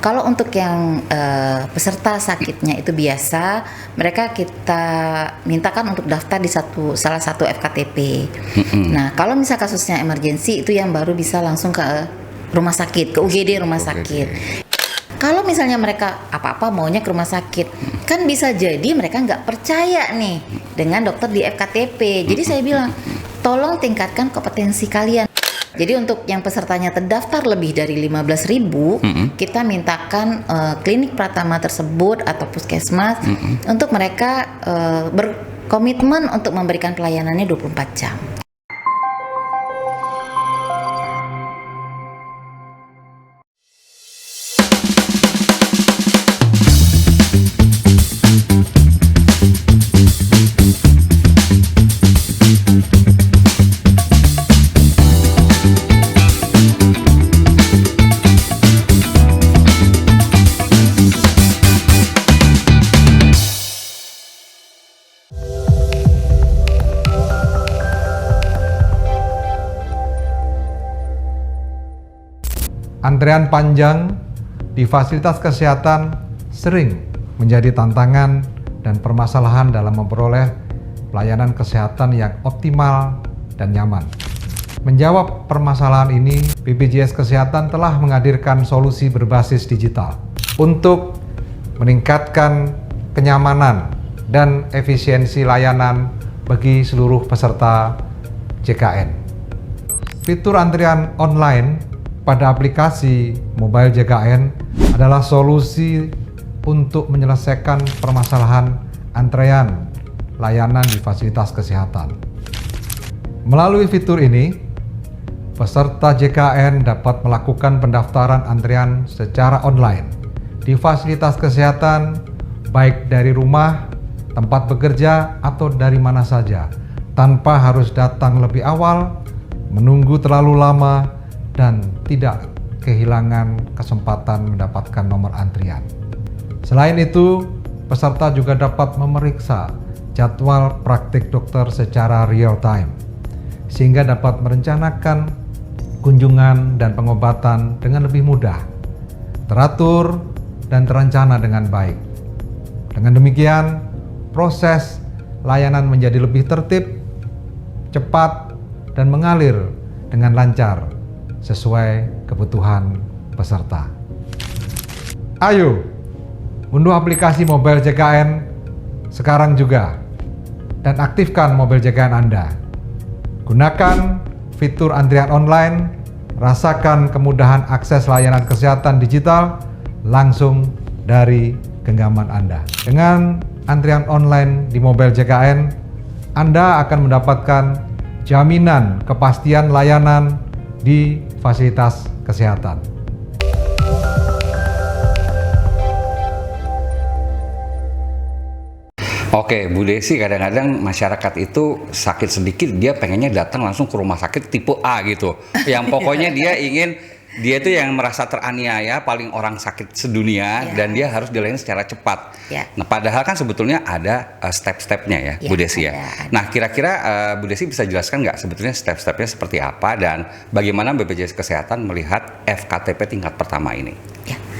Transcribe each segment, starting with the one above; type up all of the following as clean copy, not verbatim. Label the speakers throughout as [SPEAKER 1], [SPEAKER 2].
[SPEAKER 1] Kalau untuk yang peserta sakitnya itu biasa, mereka kita mintakan untuk daftar di salah satu FKTP. Nah, kalau misal kasusnya emergensi itu yang baru bisa langsung ke rumah sakit, ke UGD rumah sakit. Kalau misalnya mereka apa-apa maunya ke rumah sakit, kan bisa jadi mereka nggak percaya nih dengan dokter di FKTP. Jadi saya bilang, tolong tingkatkan kompetensi kalian. Jadi untuk yang pesertanya terdaftar lebih dari 15.000, kita mintakan klinik Pratama tersebut atau puskesmas untuk mereka berkomitmen untuk memberikan pelayanannya 24 jam.
[SPEAKER 2] Antrean panjang di fasilitas kesehatan sering menjadi tantangan dan permasalahan dalam memperoleh pelayanan kesehatan yang optimal dan nyaman. Menjawab permasalahan ini, BPJS Kesehatan telah menghadirkan solusi berbasis digital untuk meningkatkan kenyamanan dan efisiensi layanan bagi seluruh peserta JKN. Fitur antrian online pada aplikasi mobile JKN adalah solusi untuk menyelesaikan permasalahan antrean layanan di fasilitas kesehatan. Melalui fitur ini, peserta JKN dapat melakukan pendaftaran antrian secara online di fasilitas kesehatan, baik dari rumah, tempat bekerja, atau dari mana saja, tanpa harus datang lebih awal, menunggu terlalu lama, dan tidak kehilangan kesempatan mendapatkan nomor antrian. Selain itu, peserta juga dapat memeriksa jadwal praktik dokter secara real time, sehingga dapat merencanakan kunjungan dan pengobatan dengan lebih mudah, teratur, dan terencana dengan baik. Dengan demikian, proses layanan menjadi lebih tertib, cepat, dan mengalir dengan lancar sesuai kebutuhan peserta. Ayo, unduh aplikasi mobile JKN sekarang juga dan aktifkan mobile JKN Anda. Gunakan fitur antrian online, rasakan kemudahan akses layanan kesehatan digital langsung dari genggaman Anda. Dengan antrian online di mobile JKN, Anda akan mendapatkan jaminan kepastian layanan di fasilitas kesehatan.
[SPEAKER 3] Oke, Bu Desi, kadang-kadang masyarakat itu sakit sedikit dia pengennya datang langsung ke rumah sakit tipe A gitu. Yang pokoknya dia itu yang merasa teraniaya, paling orang sakit sedunia, dan dia harus dilayani secara cepat. Nah, padahal kan sebetulnya ada step-stepnya ya, Bu Desi ya. Nah, kira-kira Bu Desi bisa jelaskan nggak sebetulnya step-stepnya seperti apa dan bagaimana BPJS Kesehatan melihat FKTP tingkat pertama ini?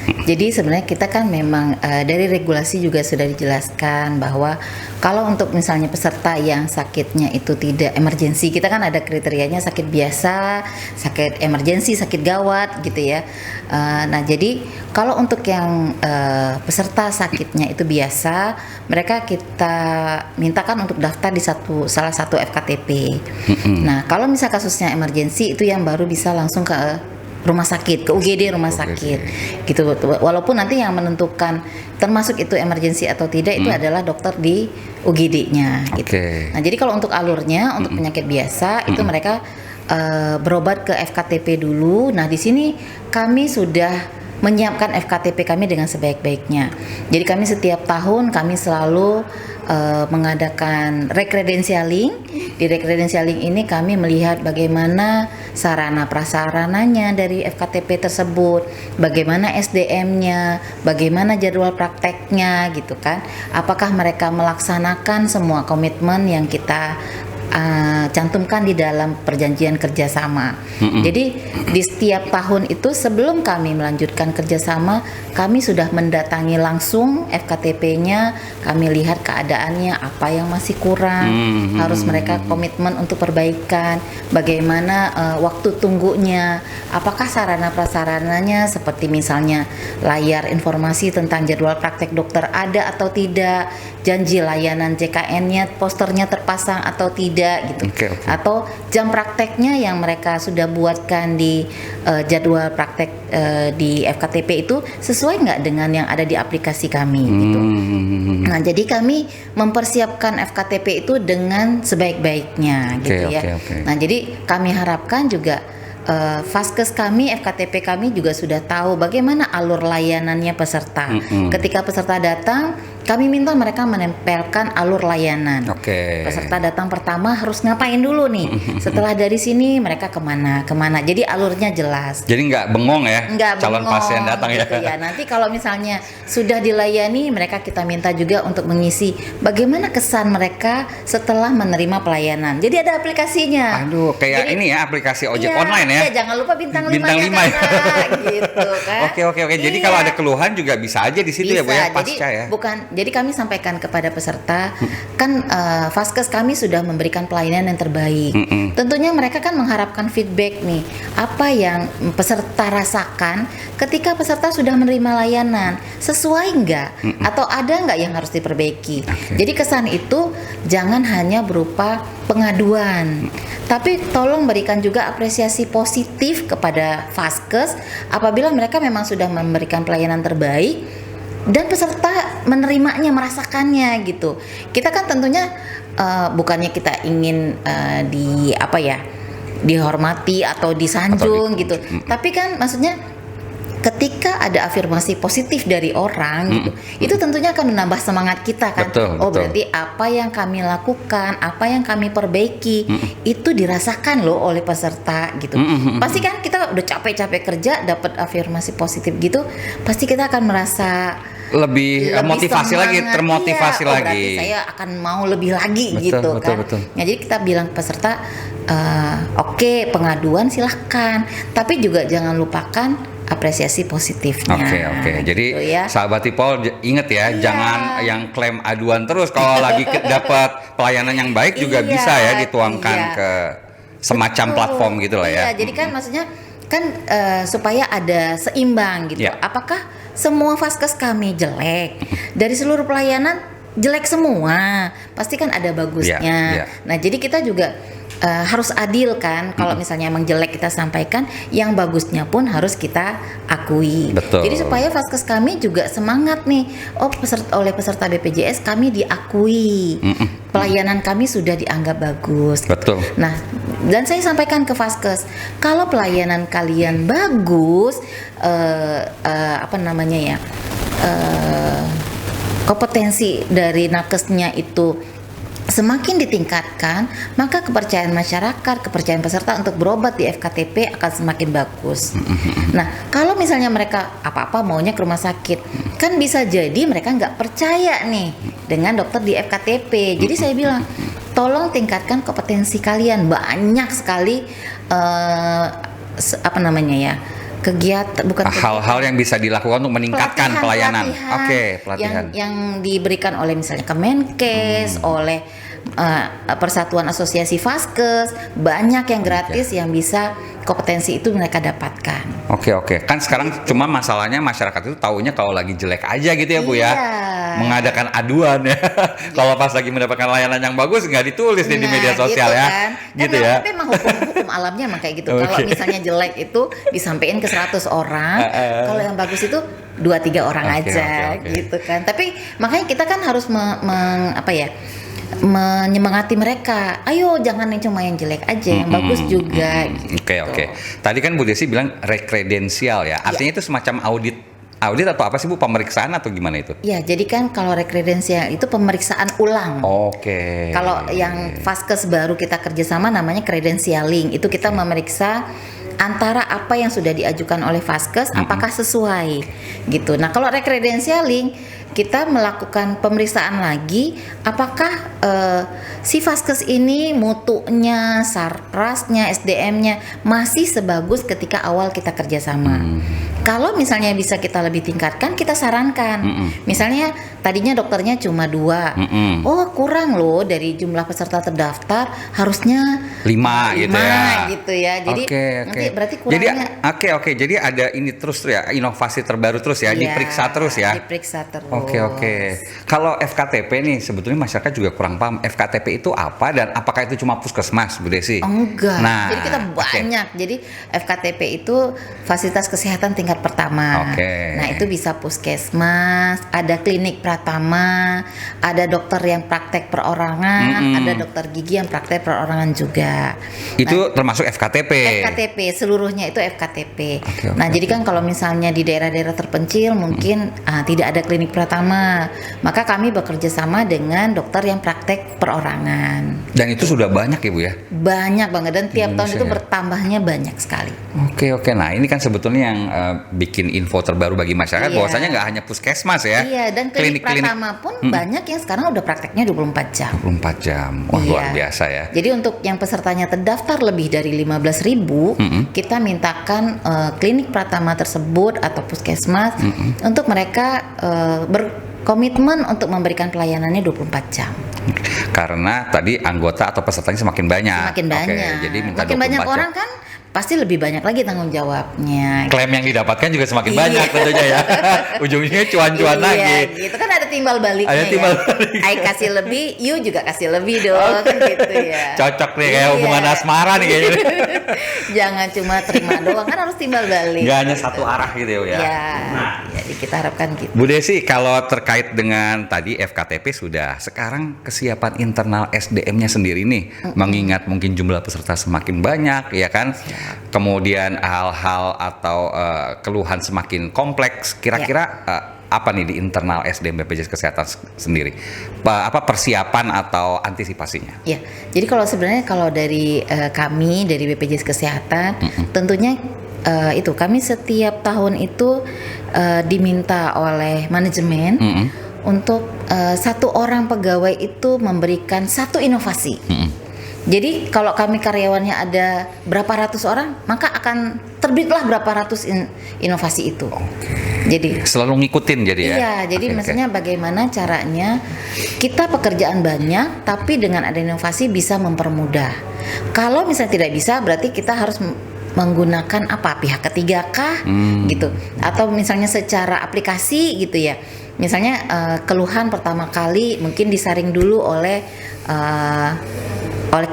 [SPEAKER 1] Jadi sebenarnya kita kan memang dari regulasi juga sudah dijelaskan bahwa kalau untuk misalnya peserta yang sakitnya itu tidak emergensi, kita kan ada kriterianya sakit biasa, sakit emergensi, sakit gawat gitu ya. Nah jadi kalau untuk yang peserta sakitnya itu biasa, mereka kita mintakan untuk daftar di salah satu FKTP. Nah kalau misal kasusnya emergensi itu yang baru bisa langsung ke rumah sakit, ke UGD rumah sakit gitu. Walaupun nanti yang menentukan termasuk itu emergensi atau tidak itu adalah dokter di UGD-nya gitu. Nah jadi kalau untuk alurnya untuk penyakit biasa itu mereka berobat ke FKTP dulu. Nah di sini kami sudah menyiapkan FKTP kami dengan sebaik-baiknya. Jadi kami setiap tahun kami selalu mengadakan rekredensialing. Di rekredensialing ini kami melihat bagaimana sarana prasarananya dari FKTP tersebut, bagaimana SDM-nya, bagaimana jadwal prakteknya gitu kan. Apakah mereka melaksanakan semua komitmen yang kita cantumkan di dalam perjanjian kerjasama. Jadi di setiap tahun itu sebelum kami melanjutkan kerjasama, kami sudah mendatangi langsung FKTP-nya, kami lihat keadaannya, apa yang masih kurang, harus mereka komitmen untuk perbaikan, bagaimana waktu tunggunya, apakah sarana prasarananya seperti misalnya layar informasi tentang jadwal praktek dokter ada atau tidak, janji layanan JKN-nya, posternya terpasang atau tidak gitu. Atau jam prakteknya yang mereka sudah buatkan di jadwal praktek di FKTP itu sesuai nggak dengan yang ada di aplikasi kami gitu. Nah, jadi kami mempersiapkan FKTP itu dengan sebaik-baiknya gitu ya. Nah, jadi kami harapkan juga Vaskes kami, FKTP kami juga sudah tahu bagaimana alur layanannya peserta. Ketika peserta datang, kami minta mereka menempelkan alur layanan. Peserta datang pertama harus ngapain dulu nih. Setelah dari sini mereka kemana. Jadi alurnya jelas.
[SPEAKER 3] Jadi nggak bengong ya, calon pasien datang
[SPEAKER 1] gitu ya. Nanti kalau misalnya sudah dilayani, mereka kita minta juga untuk mengisi bagaimana kesan mereka setelah menerima pelayanan. Jadi ada aplikasinya.
[SPEAKER 3] Aduh, kayak ini ya, aplikasi ojek online ya.
[SPEAKER 1] Iya, jangan lupa bintang 5
[SPEAKER 3] ya.
[SPEAKER 1] Gitu kan.
[SPEAKER 3] Oke. Jadi kalau ada keluhan juga bisa aja di situ ya Bu ya, pasca ya.
[SPEAKER 1] Jadi kami sampaikan kepada peserta, kan Vaskes kami sudah memberikan pelayanan yang terbaik. Tentunya mereka kan mengharapkan feedback nih, apa yang peserta rasakan ketika peserta sudah menerima layanan, sesuai nggak? Atau ada nggak yang harus diperbaiki? Jadi kesan itu jangan hanya berupa pengaduan, tapi tolong berikan juga apresiasi positif kepada Vaskes apabila mereka memang sudah memberikan pelayanan terbaik dan peserta menerimanya, merasakannya gitu. Kita kan tentunya bukannya kita ingin dihormati atau disanjung gitu. Tapi kan maksudnya ketika ada afirmasi positif dari orang gitu, itu tentunya akan menambah semangat kita kan. Betul. Berarti apa yang kami lakukan, apa yang kami perbaiki itu dirasakan loh oleh peserta gitu. Pasti kan kita udah capek-capek kerja dapat afirmasi positif gitu, pasti kita akan merasa lebih motivasi semangat, lagi, termotivasi lagi. Berarti saya akan mau lebih lagi gitu kan. Nah, jadi kita bilang peserta, oke, pengaduan silahkan, tapi juga jangan lupakan apresiasi positifnya.
[SPEAKER 3] Oke. Jadi ya, sahabat Tipol ingat ya, jangan yang klaim aduan terus. Kalau lagi dapat pelayanan yang baik juga bisa ya dituangkan ke semacam platform gitu lah ya.
[SPEAKER 1] Jadi kan maksudnya kan supaya ada seimbang gitu. Apakah semua Vaskes kami jelek? Dari seluruh pelayanan jelek semua, pasti kan ada bagusnya. Nah, jadi kita juga harus adil kan. Kalau misalnya emang jelek kita sampaikan, yang bagusnya pun harus kita akui. Jadi supaya Vaskes kami juga semangat nih. Oleh peserta BPJS kami diakui, pelayanan kami sudah dianggap bagus. Nah, dan saya sampaikan ke Vaskes, kalau pelayanan kalian bagus, kompetensi dari nakesnya itu semakin ditingkatkan, maka kepercayaan masyarakat, kepercayaan peserta untuk berobat di FKTP akan semakin bagus. Nah, kalau misalnya mereka apa-apa maunya ke rumah sakit, kan bisa jadi mereka nggak percaya nih dengan dokter di FKTP. Jadi saya bilang, tolong tingkatkan kompetensi kalian. Banyak sekali kegiatan,
[SPEAKER 3] hal-hal yang bisa dilakukan untuk meningkatkan pelayanan.
[SPEAKER 1] Pelatihan yang diberikan oleh misalnya Kemenkes, oleh Persatuan Asosiasi Vaskes, banyak yang gratis yang bisa kompetensi itu mereka dapatkan.
[SPEAKER 3] Kan sekarang cuma masalahnya masyarakat itu taunya kalau lagi jelek aja gitu ya Bu ya, mengadakan aduan ya. Kalau pas lagi mendapatkan layanan yang bagus nggak ditulis di media sosial gitu ya, kan. Gitu ya. Tapi
[SPEAKER 1] memang hukum alamnya emang kayak gitu. Kalau misalnya jelek itu disampaikan ke 100 orang, kalau yang bagus itu 2-3 orang aja gitu kan. Tapi makanya kita kan harus menyemangati mereka. Ayo jangan yang cuma yang jelek aja, yang bagus juga.
[SPEAKER 3] Oke. Tadi kan Bu Desi bilang rekredensial ya. Artinya itu semacam audit atau apa sih Bu, pemeriksaan atau gimana itu? Ya,
[SPEAKER 1] jadi kan kalau rekredensial itu pemeriksaan ulang. Kalau yang Vaskes baru kita kerjasama namanya credentialing. Itu kita memeriksa antara apa yang sudah diajukan oleh Vaskes apakah sesuai gitu. Nah, kalau rekredensialing kita melakukan pemeriksaan lagi apakah si vaskes ini mutunya, sarprasnya, SDM-nya masih sebagus ketika awal kita kerjasama. Kalau misalnya bisa kita lebih tingkatkan, kita sarankan. Misalnya tadinya dokternya cuma 2, oh kurang loh dari jumlah peserta terdaftar, harusnya
[SPEAKER 3] 5 gitu ya.
[SPEAKER 1] Gitu ya. Jadi nanti berarti kurangnya.
[SPEAKER 3] Oke. Jadi ada ini terus ya, inovasi terbaru terus ya, diperiksa terus ya.
[SPEAKER 1] Diperiksa terus.
[SPEAKER 3] Oke. Kalau FKTP nih sebetulnya masyarakat juga kurang paham. FKTP itu apa dan apakah itu cuma puskesmas, Bu Desi?
[SPEAKER 1] Enggak.
[SPEAKER 3] Nah,
[SPEAKER 1] jadi kita banyak. Jadi FKTP itu fasilitas kesehatan tingkat pertama. Nah, itu bisa puskesmas, ada klinik Pratama, ada dokter yang praktek perorangan, ada dokter gigi yang praktek perorangan juga.
[SPEAKER 3] Itu termasuk FKTP.
[SPEAKER 1] FKTP seluruhnya itu FKTP. Nah, jadi kan kalau misalnya di daerah-daerah terpencil mungkin tidak ada klinik Pratama, maka kami bekerja sama dengan dokter yang praktek perorangan.
[SPEAKER 3] Dan itu sudah banyak ya Bu ya?
[SPEAKER 1] Banyak banget, dan tiap tahun itu bertambahnya banyak sekali.
[SPEAKER 3] Oke. Nah ini kan sebetulnya yang bikin info terbaru bagi masyarakat bahwasanya nggak hanya puskesmas ya.
[SPEAKER 1] Iya, dan klinik Pratama pun banyak yang sekarang udah prakteknya 24 jam.
[SPEAKER 3] 24 jam, wah luar biasa ya.
[SPEAKER 1] Jadi untuk yang pesertanya terdaftar lebih dari 15.000, kita mintakan klinik Pratama tersebut atau puskesmas untuk mereka berkomitmen untuk memberikan pelayanannya 24 jam.
[SPEAKER 3] Karena tadi anggota atau pesertanya semakin banyak. Jadi minta
[SPEAKER 1] makin
[SPEAKER 3] 24
[SPEAKER 1] banyak
[SPEAKER 3] jam.
[SPEAKER 1] orang kan pasti lebih banyak lagi tanggung jawabnya.
[SPEAKER 3] Klaim yang didapatkan juga semakin banyak tentunya ya. Ujungnya cuan-cuan lagi.
[SPEAKER 1] Gitu kan ada timbal baliknya.
[SPEAKER 3] Ada timbal balik.
[SPEAKER 1] I kasih lebih, you juga kasih lebih dong, kan gitu ya.
[SPEAKER 3] Cocok nih kayak hubungan asmara nih kayaknya.
[SPEAKER 1] Jangan cuma terima doang, kan harus timbal balik.
[SPEAKER 3] Nggak hanya satu arah gitu ya.
[SPEAKER 1] Jadi kita harapkan gitu.
[SPEAKER 3] Bu Desi, kalau terkait dengan tadi FKTP sudah, sekarang kesiapan internal SDM-nya sendiri nih, mengingat mungkin jumlah peserta semakin banyak, ya kan? Kemudian hal-hal atau keluhan semakin kompleks, kira-kira apa nih di internal SDM BPJS Kesehatan sendiri? Apa persiapan atau antisipasinya?
[SPEAKER 1] Ya, jadi kalau sebenarnya kalau dari kami dari BPJS Kesehatan, tentunya itu kami setiap tahun itu diminta oleh manajemen untuk satu orang pegawai itu memberikan satu inovasi. Jadi kalau kami karyawannya ada berapa ratus orang, maka akan terbitlah berapa ratus inovasi itu. Jadi
[SPEAKER 3] selalu ngikutin jadi ya.
[SPEAKER 1] Iya, jadi maksudnya bagaimana caranya kita pekerjaan banyak tapi dengan ada inovasi bisa mempermudah. Kalau misalnya tidak bisa, berarti kita harus menggunakan pihak ketiga kah gitu, atau misalnya secara aplikasi gitu ya. Misalnya keluhan pertama kali mungkin disaring dulu oleh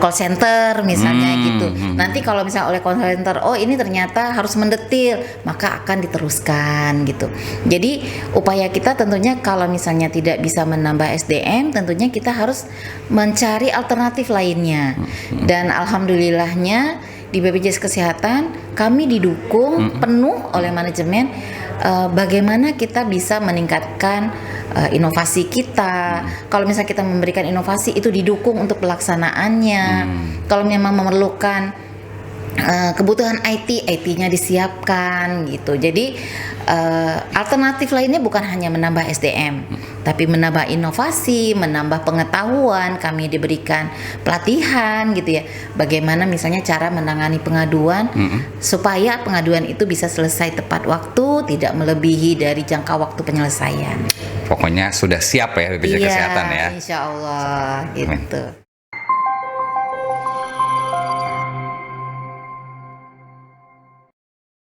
[SPEAKER 1] call center misalnya gitu. Nanti kalau misalnya oleh call center, oh ini ternyata harus mendetil, maka akan diteruskan gitu. Jadi upaya kita tentunya kalau misalnya tidak bisa menambah SDM, tentunya kita harus mencari alternatif lainnya. Dan alhamdulillahnya di BPJS Kesehatan kami didukung penuh oleh manajemen bagaimana kita bisa meningkatkan inovasi kita. Kalau misalnya kita memberikan inovasi itu didukung untuk pelaksanaannya. Kalau memang memerlukan kebutuhan IT-nya disiapkan gitu. Jadi alternatif lainnya bukan hanya menambah SDM, tapi menambah inovasi, menambah pengetahuan. Kami diberikan pelatihan gitu ya. Bagaimana misalnya cara menangani pengaduan supaya pengaduan itu bisa selesai tepat waktu, tidak melebihi dari jangka waktu penyelesaian.
[SPEAKER 3] Pokoknya sudah siap ya BPJS Kesehatan ya.
[SPEAKER 1] Insya Allah gitu.